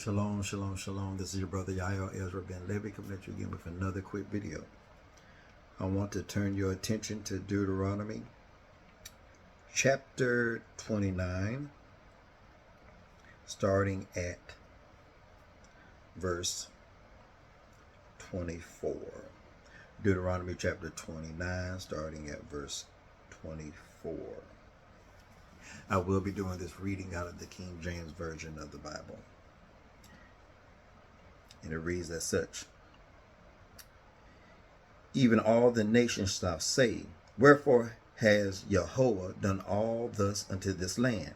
Shalom, shalom, shalom. This is your brother Yael Ezra Ben Levi coming at you again with another quick video. I want to turn your attention to Deuteronomy chapter 29, starting at verse 24. Deuteronomy chapter 29, starting at verse 24. I will be doing this reading out of the King James Version of the Bible. And it reads as such: Even all the nations shall say, Wherefore has Jehovah done all thus unto this land?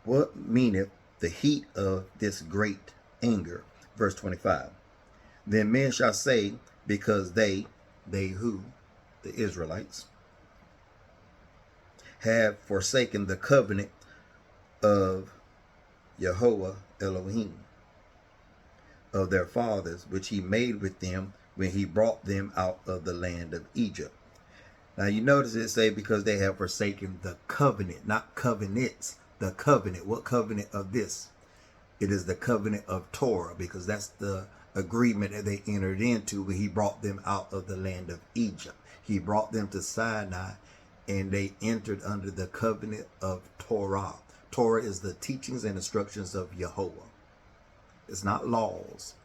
What meaneth the heat of this great anger? Verse 25. Then men shall say, Because they who? The Israelites, have forsaken the covenant of Jehovah Elohim of their fathers, which he made with them when he brought them out of the land of Egypt. Now you notice it say, because they have forsaken the covenant, not covenants, the covenant. What covenant of this? It is the covenant of Torah, because that's the agreement that they entered into when he brought them out of the land of Egypt. He brought them to Sinai and they entered under the covenant of Torah. Torah is the teachings and instructions of Jehovah. It's not laws.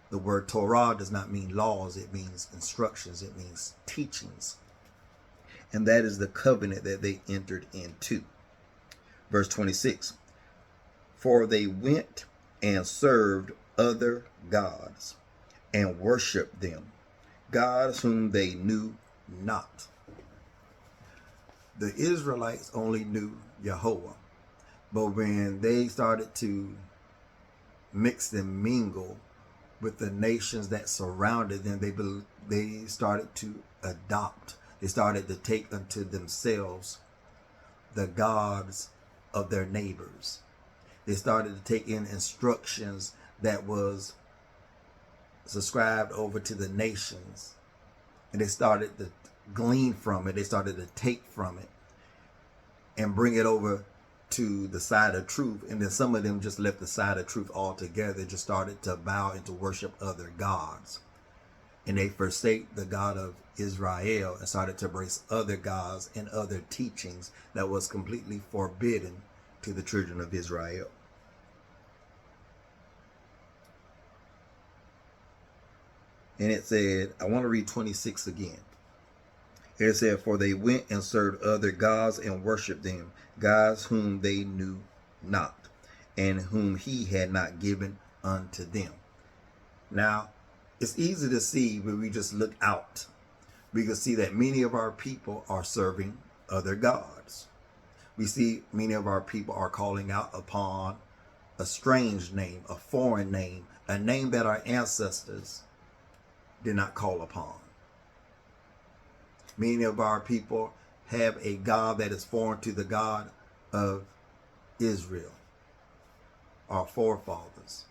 The word Torah does not mean laws. It means instructions. It means teachings. And that is the covenant that they entered into. Verse 26. For they went and served other gods and worshiped them, gods whom they knew not. The Israelites only knew Jehovah. But when they started to mix and mingle with the nations that surrounded them, they started to adopt. They started to take unto themselves the gods of their neighbors. They started to take in instructions that was subscribed over to the nations, and they started to glean from it. They started to take from it and bring it over to the side of truth. And then some of them just left the side of truth altogether. They just started to bow and to worship other gods, and they forsake the God of Israel and started to embrace other gods and other teachings that was completely forbidden to the children of Israel. And it said, I want to read 26 again. It said, For they went and served other gods and worshiped them, gods whom they knew not, and whom he had not given unto them. Now, it's easy to see when we just look out. We can see that many of our people are serving other gods. We see many of our people are calling out upon a strange name, a foreign name, a name that our ancestors did not call upon. Many of our people have a God that is foreign to the God of Israel, our forefathers.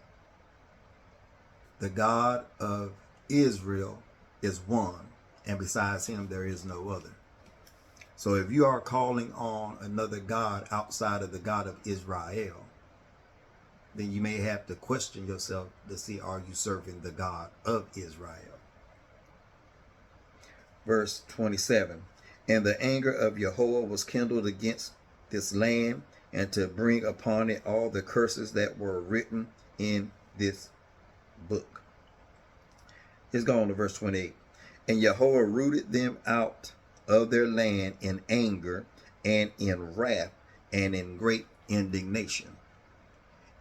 The God of Israel is one, and besides him there is no other. So if you are calling on another God outside of the God of Israel, then you may have to question yourself to see, are you serving the God of Israel? Verse 27, And the anger of Jehovah was kindled against this land, and to bring upon it all the curses that were written in this book. Let's go on to verse 28. And Jehovah rooted them out of their land in anger and in wrath and in great indignation,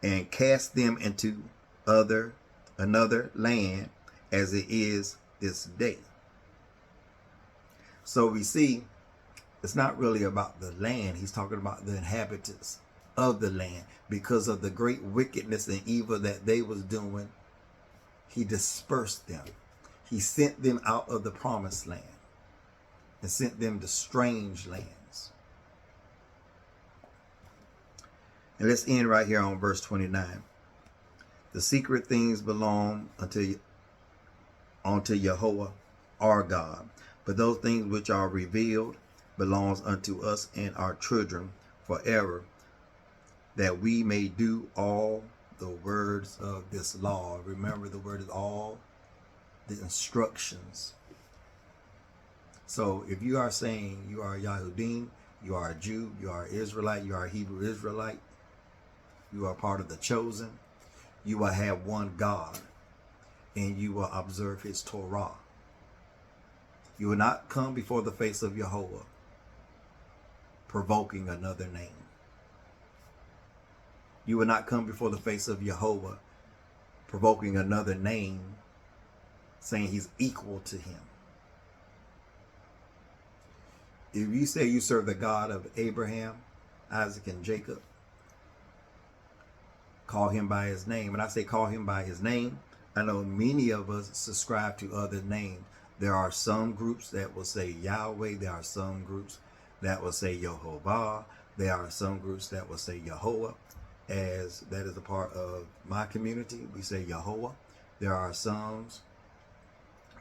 and cast them into another land, as it is this day. So we see it's not really about the land. He's talking about the inhabitants of the land. Because of the great wickedness and evil that they was doing, he dispersed them. He sent them out of the promised land and sent them to strange lands. And let's end right here on verse 29. The secret things belong unto Jehovah our God, but those things which are revealed belongs unto us and our children forever, that we may do all the words of this law. Remember, the word is all the instructions. So if you are saying you are Yahudim, you are a Jew, you are Israelite, you are a Hebrew Israelite, you are part of the chosen, you will have one God and you will observe his Torah. You will not come before the face of Yehovah provoking another name. You will not come before the face of Yehovah provoking another name, saying he's equal to him. If you say you serve the God of Abraham, Isaac, and Jacob, call him by his name. And I say call him by his name, I know many of us subscribe to other names. There are some groups that will say Yahweh. There are some groups that will say Yehovah. There are some groups that will say Yehovah, as that is a part of my community. We say Yehovah. There are some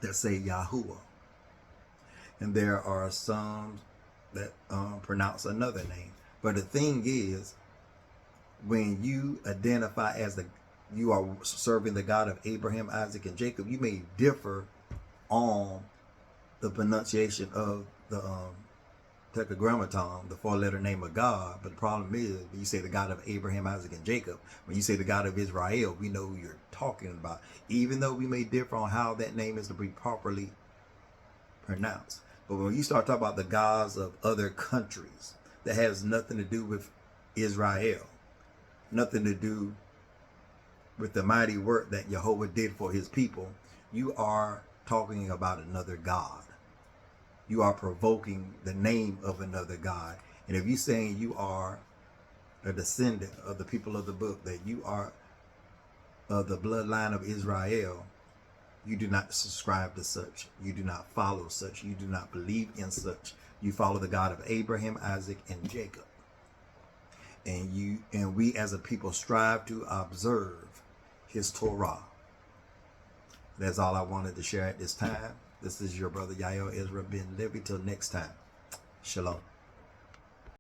that say Yahuwah. And there are some that pronounce another name. But the thing is, when you identify as you are serving the God of Abraham, Isaac, and Jacob, you may differ on the pronunciation of the Tetragrammaton, the four-letter name of God. But the problem is, when you say the God of Abraham, Isaac, and Jacob, when you say the God of Israel, we know who you're talking about, even though we may differ on how that name is to be properly pronounced. But when you start talking about the gods of other countries, that has nothing to do with Israel, nothing to do with the mighty work that Yehovah did for his people, you are talking about another God. You are provoking the name of another God. And if you're saying you are a descendant of the people of the book, that you are of the bloodline of Israel, you do not subscribe to such. You do not follow such. You do not believe in such. You follow the God of Abraham, Isaac, and Jacob. And we as a people strive to observe his Torah. That's all I wanted to share at this time. This is your brother Yael Ezra Ben Levi. Till next time. Shalom.